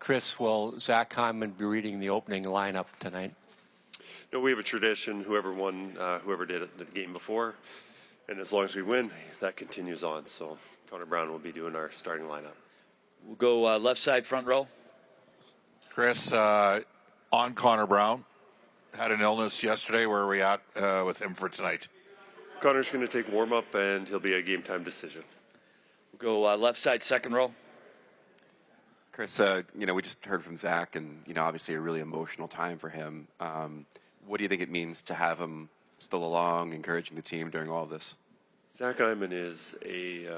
Kris, will Zach Hyman be reading the opening lineup tonight? No, we have a tradition. Whoever won, whoever did it the game before, and as long as we win, that continues on. So Connor Brown will be doing our starting lineup. We'll go left side, front row. Kris, on Connor Brown, had an illness yesterday. Where are we at with him for tonight? Connor's going to take warm-up, and he'll be a game-time decision. We'll go left side, second row. Kris, we just heard from Zach, and, obviously a really emotional time for him. What do you think it means to have him still along, encouraging the team during all this? Zach Hyman is a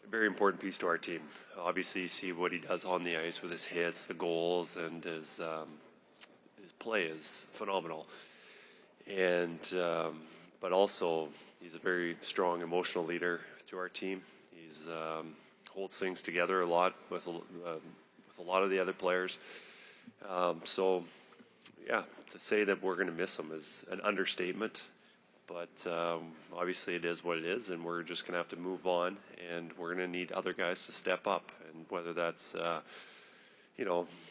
very important piece to our team. Obviously, you see what he does on the ice with his hits, the goals, and his play is phenomenal. And but also, he's a very strong emotional leader to our team. He's holds things together a lot with a lot of the other players. So, yeah, to say that we're going to miss him is an understatement. But obviously it is what it is, and we're just going to have to move on, and we're going to need other guys to step up. And whether that's,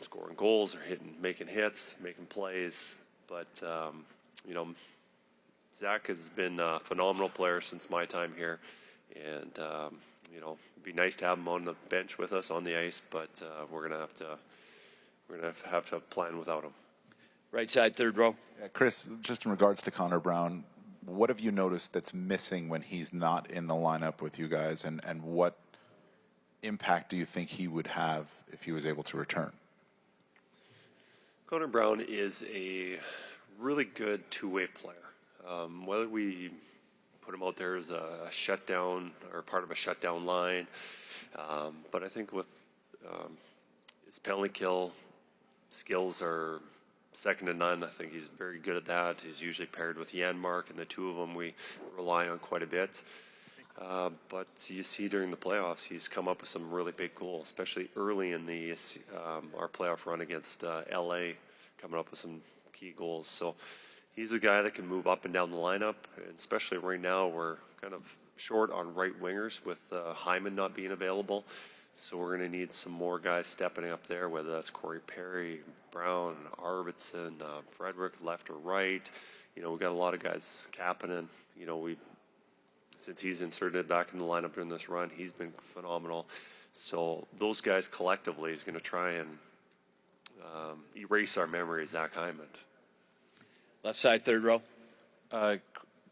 scoring goals or making hits, making plays. But, Zach has been a phenomenal player since my time here. And, it'd be nice to have him on the bench with us on the ice, but we're going to have to plan without him. Right side, third row. Yeah, Kris, just in regards to Connor Brown, what have you noticed that's missing when he's not in the lineup with you guys, and what impact do you think he would have if he was able to return? Connor Brown is a really good two-way player. Whether we put him out there as a shutdown or part of a shutdown line, but I think with his penalty kill skills are second to none. I think he's very good at that. He's usually paired with Janmark, and the two of them we rely on quite a bit. But you see during the playoffs, he's come up with some really big goals, especially early in our playoff run against LA, coming up with some key goals. So he's a guy that can move up and down the lineup, and especially right now we're kind of short on right wingers with Hyman not being available. So we're going to need some more guys stepping up there, whether that's Corey Perry, Brown, Arvidsson, Frederick, left or right. We've got a lot of guys. Kapanen, since he's inserted back in the lineup during this run, he's been phenomenal. So those guys collectively is going to try and erase our memory of Zach Hyman. Left side, third row.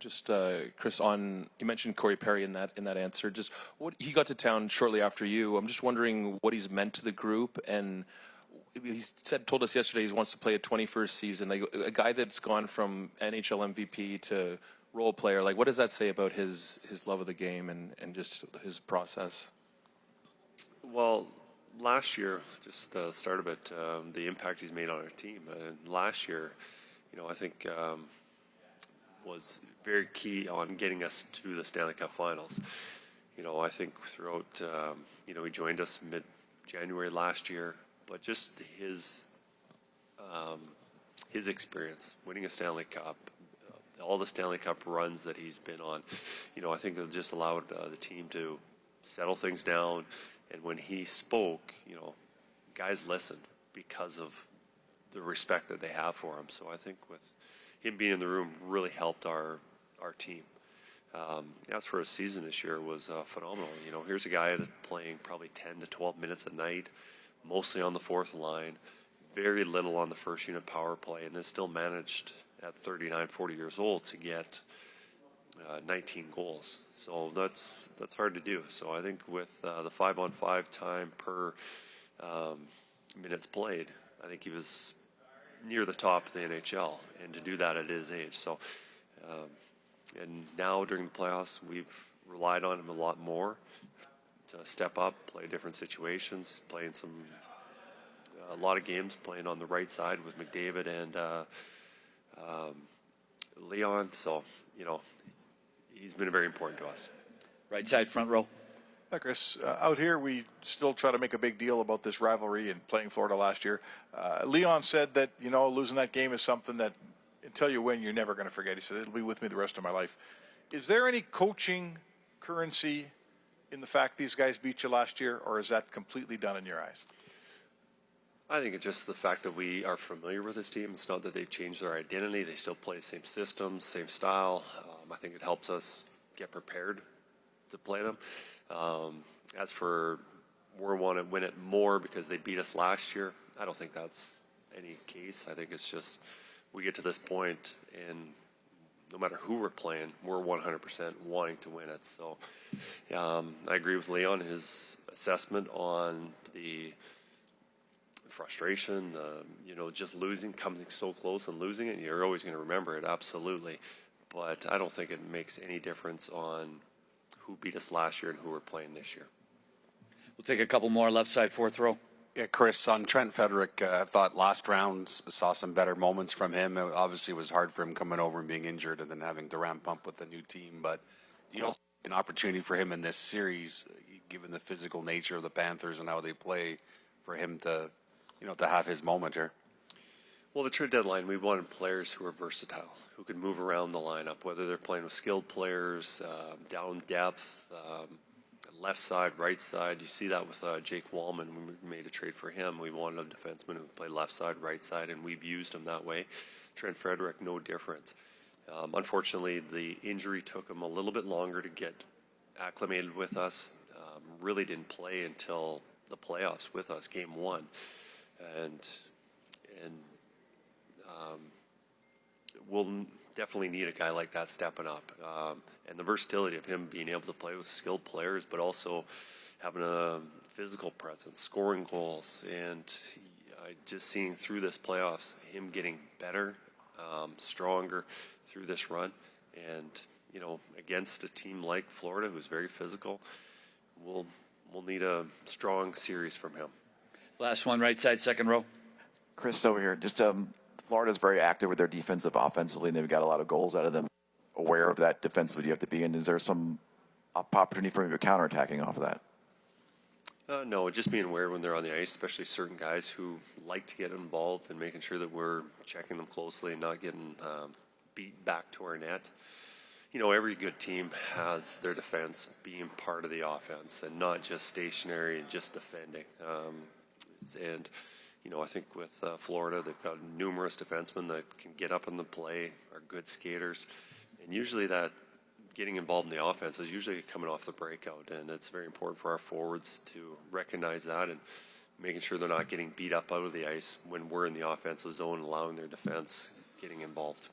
Kris, you mentioned Corey Perry in that answer. Just what he got to town shortly after you. I'm just wondering what he's meant to the group, and he told us yesterday he wants to play a 21st season. Like a guy that's gone from NHL MVP to role player. Like, what does that say about his love of the game and just his process? Well, last year, just the start of it, the impact he's made on our team. And last year, I think was very key on getting us to the Stanley Cup Finals. I think throughout, he joined us mid-January last year, but just his experience, winning a Stanley Cup, all the Stanley Cup runs that he's been on, I think that just allowed the team to settle things down. And when he spoke, guys listened because of the respect that they have for him. So I think with him being in the room really helped our team. As for his season this year was phenomenal. Here's a guy that's playing probably 10 to 12 minutes a night, mostly on the fourth line, very little on the first unit power play, and then still managed at 39, 40 years old to get 19 goals. So that's hard to do. So I think with the 5-on-5 time per minutes played, I think he was near the top of the NHL, and to do that at his age. So, and now during the playoffs, we've relied on him a lot more to step up, play different situations, playing a lot of games playing on the right side with McDavid and Leon. So, he's been very important to us. Right side, front row. Hi, Kris. Out here, we still try to make a big deal about this rivalry and playing Florida last year. Leon said that, losing that game is something that until you win, you're never going to forget. He said, it'll be with me the rest of my life. Is there any coaching currency in the fact these guys beat you last year, or is that completely done in your eyes? I think it's just the fact that we are familiar with this team. It's not that they've changed their identity. They still play the same systems, same style. I think it helps us get prepared to play them. As for we want to win it more because they beat us last year, I don't think that's any case. I think it's just we get to this point and no matter who we're playing, we're 100% wanting to win it. So I agree with Leon, his assessment on the frustration, just losing, coming so close and losing it. You're always going to remember it, absolutely. But I don't think it makes any difference on who beat us last year and who we're playing this year. We'll take a couple more left side, fourth row. Yeah, Kris, on Trent Frederick, I thought last round saw some better moments from him. It obviously was hard for him coming over and being injured and then having to ramp up with a new team. But do you also see an opportunity for him in this series, given the physical nature of the Panthers and how they play, for him to, to have his moment here? Well, the trade deadline, we wanted players who are versatile, who can move around the lineup, whether they're playing with skilled players, down depth, left side, right side. You see that with Jake Wallman when we made a trade for him. We wanted a defenseman who would play left side, right side, and we've used him that way. Trent Frederick, no different. Unfortunately, the injury took him a little bit longer to get acclimated with us. Really didn't play until the playoffs with us, game one. And we'll definitely need a guy like that stepping up. And the versatility of him being able to play with skilled players, but also having a physical presence, scoring goals, and just seeing through this playoffs, him getting better, stronger through this run. And, against a team like Florida, who's very physical, we'll need a strong series from him. Last one, right side, second row. Kris, over here. Just Florida's very active with their defensive offensively, and they've got a lot of goals out of them. Aware of that defensively you have to be in. Is there some opportunity for maybe counterattacking off of that? No, just being aware when they're on the ice, especially certain guys who like to get involved and making sure that we're checking them closely and not getting beat back to our net. Every good team has their defense being part of the offense and not just stationary and just defending. I think with Florida, they've got numerous defensemen that can get up in the play, are good skaters. And usually that getting involved in the offense is usually coming off the breakout. And it's very important for our forwards to recognize that and making sure they're not getting beat up out of the ice when we're in the offensive zone and allowing their defense getting involved.